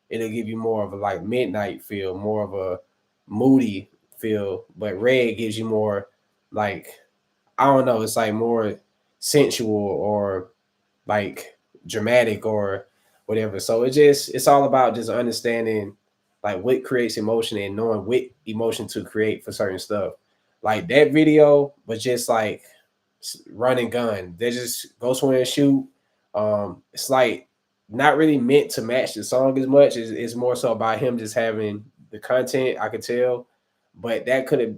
it'll give you more of a like midnight feel, more of a moody feel. But red gives you more like I don't know, it's like more sensual or like dramatic or whatever. So it's all about just understanding like what creates emotion and knowing what emotion to create for certain stuff. Like that video was just like run and gun. They just go somewhere and shoot. It's like not really meant to match the song as much. It's more so about him just having the content. I could tell, but that could have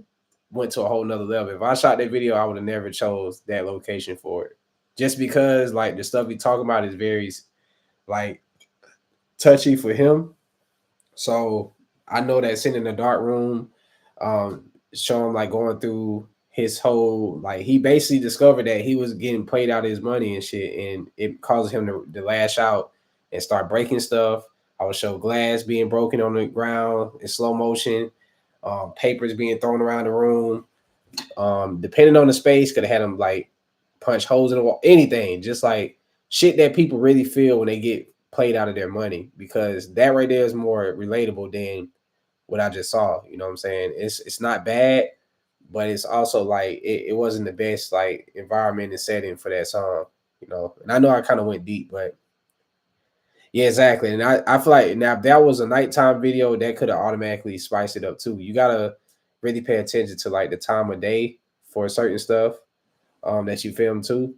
went to a whole nother level. If I shot that video, I would have never chose that location for it, just because like the stuff we talking about is very like touchy for him. So I know that sitting in a dark room, show him like going through his whole like he basically discovered that he was getting played out of his money and shit, and it causes him to lash out and start breaking stuff. I would show glass being broken on the ground in slow motion, papers being thrown around the room. Depending on the space, could have had him like punch holes in the wall, anything, just like shit that people really feel when they get played out of their money, because that right there is more relatable than what I just saw. You know what I'm saying? It's not bad, but it's also like it wasn't the best like environment and setting for that song. You know, and I know I kind of went deep, but yeah, exactly. And I feel like now if that was a nighttime video, that could have automatically spiced it up too. You gotta really pay attention to like the time of day for certain stuff that you film too.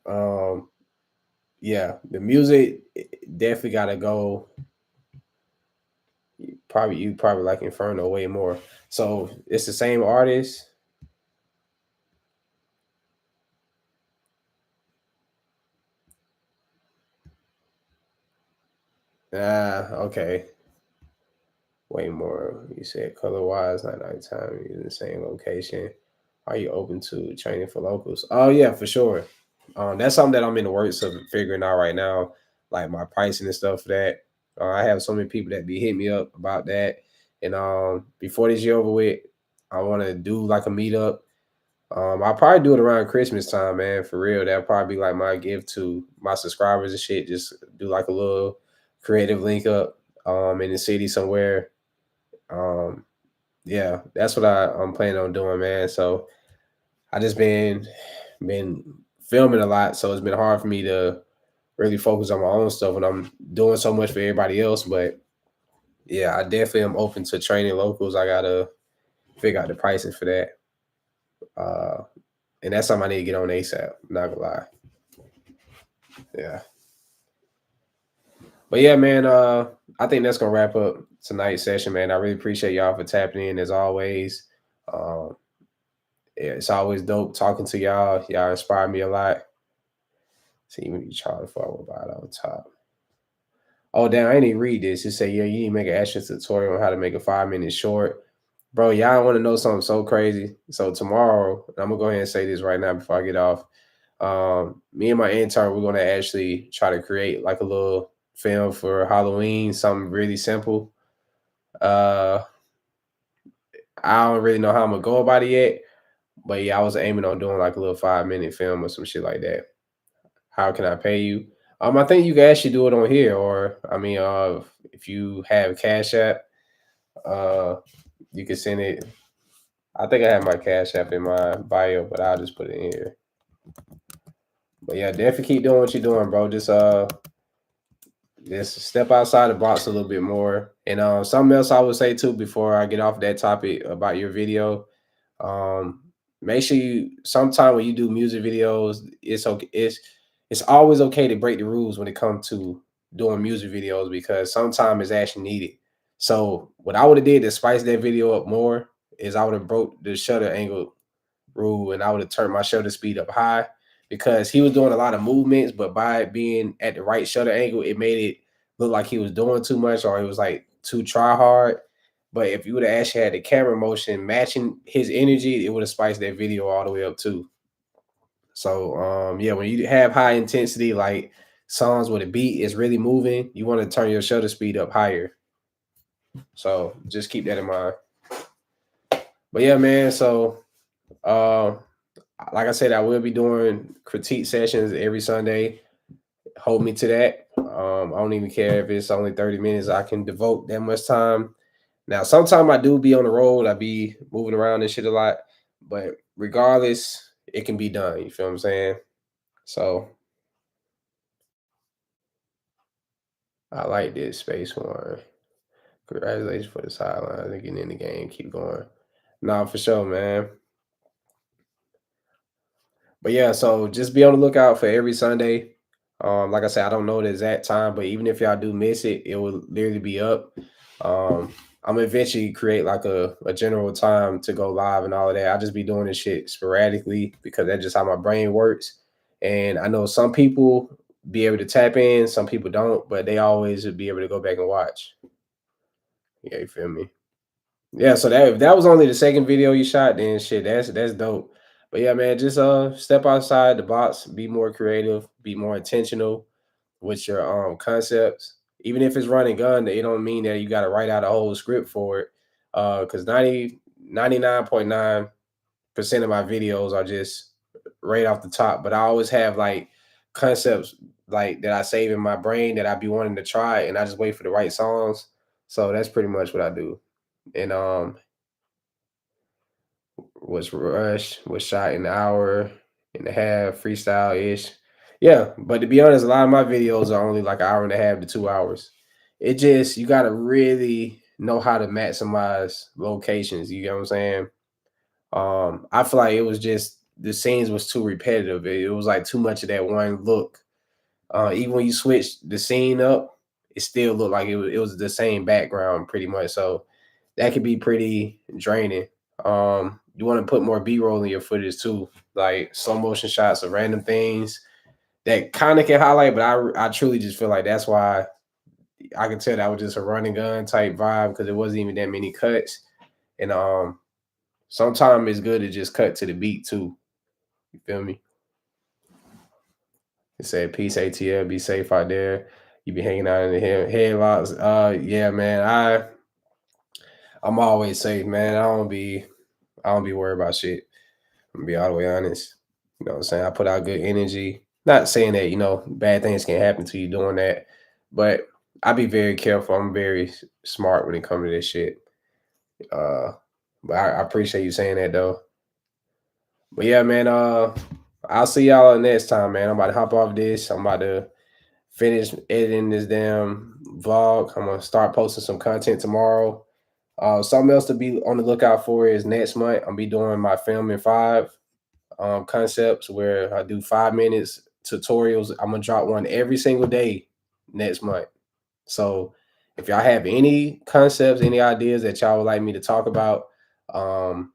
Um, yeah, the music definitely gotta go. You probably like Inferno way more. So it's the same artist. Okay. Way more. You said color wise, not nighttime. You're in the same location. Are you open to training for locals? Oh yeah, for sure. That's something that I'm in the works of figuring out right now, like my pricing and stuff for that. I have so many people that be hitting me up about that, and before this year over with, I want to do like a meetup. I'll probably do it around Christmas time, man. For real, that'll probably be like my gift to my subscribers and shit. Just do like a little creative link up in the city somewhere. Um, yeah, that's what I'm planning on doing, man. So I just been filming a lot, so it's been hard for me to really focus on my own stuff when I'm doing so much for everybody else. But yeah, I definitely am open to training locals. I gotta figure out the pricing for that. Uh, and that's something I need to get on ASAP. Not gonna lie. Yeah. But yeah, man, I think that's gonna wrap up tonight's session, man. I really appreciate y'all for tapping in as always. Um, yeah, it's always dope talking to y'all. Y'all inspire me a lot. See, when you try to follow about on top. Oh damn, I didn't even read this. It said, yeah, you need to make an extra tutorial on how to make a 5 minute short. Bro, y'all want to know something so crazy. So tomorrow, I'm gonna go ahead and say this right now before I get off. Me and my intern, we're gonna actually try to create like a little film for Halloween, something really simple. Uh I don't really know how I'm gonna go about it yet, but yeah, I was aiming on doing like a little 5 minute film or some shit like that. How can I pay you? I think you can actually do it on here, or I mean, if you have Cash App, uh, you can send it. I think I have my Cash App in my bio, but I'll just put it in here. But yeah, definitely keep doing what you're doing, bro. Just step outside the box a little bit more. And something else I would say too before I get off that topic about your video. Um, Make sure you sometime when you do music videos, it's okay. It's always okay to break the rules when it comes to doing music videos, because sometimes it's actually needed. So what I would have did to spice that video up more is I would have broke the shutter angle rule, and I would have turned my shutter speed up high, because he was doing a lot of movements, but by it being at the right shutter angle, it made it look like he was doing too much, or it was like too try hard. But if you would have actually had the camera motion matching his energy, it would have spiced that video all the way up too. So yeah, when you have high intensity like songs where the beat is really moving, you want to turn your shutter speed up higher. So just keep that in mind. But yeah, man. So like I said, I will be doing critique sessions every Sunday. Hold me to that. I don't even care if it's only 30 minutes. I can devote that much time. Now, sometimes I do be on the road. I be moving around and shit a lot. But regardless, it can be done. You feel what I'm saying? So I like this Space One. Congratulations for the sideline and getting in the game. Keep going. Nah, for sure, man. But yeah, so just be on the lookout for every Sunday. Like I said, I don't know the exact time, but even if y'all do miss it, it will literally be up. I'm gonna eventually create like a general time to go live and all of that. I just be doing this shit sporadically because that's just how my brain works. And I know some people be able to tap in, some people don't, but they always would be able to go back and watch. Yeah, you feel me? Yeah, so that if that was only the second video you shot, then shit, that's dope. But yeah, man, just step outside the box, be more creative, be more intentional with your concepts. Even if it's running gun, it don't mean that you gotta write out a whole script for it. Because 99.9% of my videos are just right off the top. But I always have like concepts like that I save in my brain that I be wanting to try, and I just wait for the right songs. So that's pretty much what I do. And was rushed, was shot in an hour and a half, freestyle ish. Yeah, but to be honest, a lot of my videos are only like an hour and a half to 2 hours. It just you gotta really know how to maximize locations. You get what I'm saying? I feel like it was just the scenes was too repetitive. It was like too much of that one look. Even when you switch the scene up, it still looked like it was the same background pretty much. So that could be pretty draining. You want to put more B-roll in your footage too, like slow motion shots of random things that kind of can highlight. But I truly just feel like that's why I can tell that was just a running gun type vibe because it wasn't even that many cuts. And sometimes it's good to just cut to the beat too. You feel me? It said peace ATL, be safe out there. You be hanging out in the headlocks. Yeah, man. I'm always safe, man. I don't be worried about shit. I'm gonna be all the way honest. You know what I'm saying? I put out good energy. Not saying that, bad things can happen to you doing that, but I be very careful. I'm very smart when it comes to this shit. Uh but I appreciate you saying that though. But yeah, man, I'll see y'all next time, man. I'm about to hop off this. I'm about to finish editing this damn vlog. I'm gonna start posting some content tomorrow. Something else to be on the lookout for is next month. I'll be doing my film in 5 concepts where I do 5 minutes tutorials. I'm gonna drop one every single day next month. So if y'all have any concepts, any ideas that y'all would like me to talk about, um,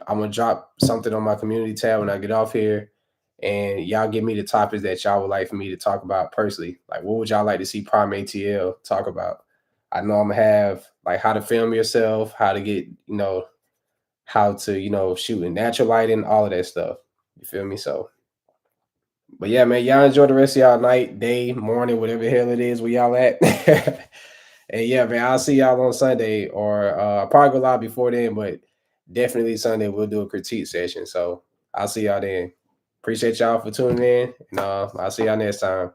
I'm gonna drop something on my community tab when I get off here, and y'all give me the topics that y'all would like for me to talk about personally. Like, what would y'all like to see Prime ATL talk about? I know I'm gonna have like how to film yourself, how to get, how to, shoot in natural lighting, all of that stuff. You feel me? So, but yeah, man, y'all enjoy the rest of y'all night, day, morning, whatever the hell it is where y'all at. And yeah, man, I'll see y'all on Sunday, or I'll probably go live before then, but definitely Sunday we'll do a critique session. So I'll see y'all then. Appreciate y'all for tuning in, and I'll see y'all next time.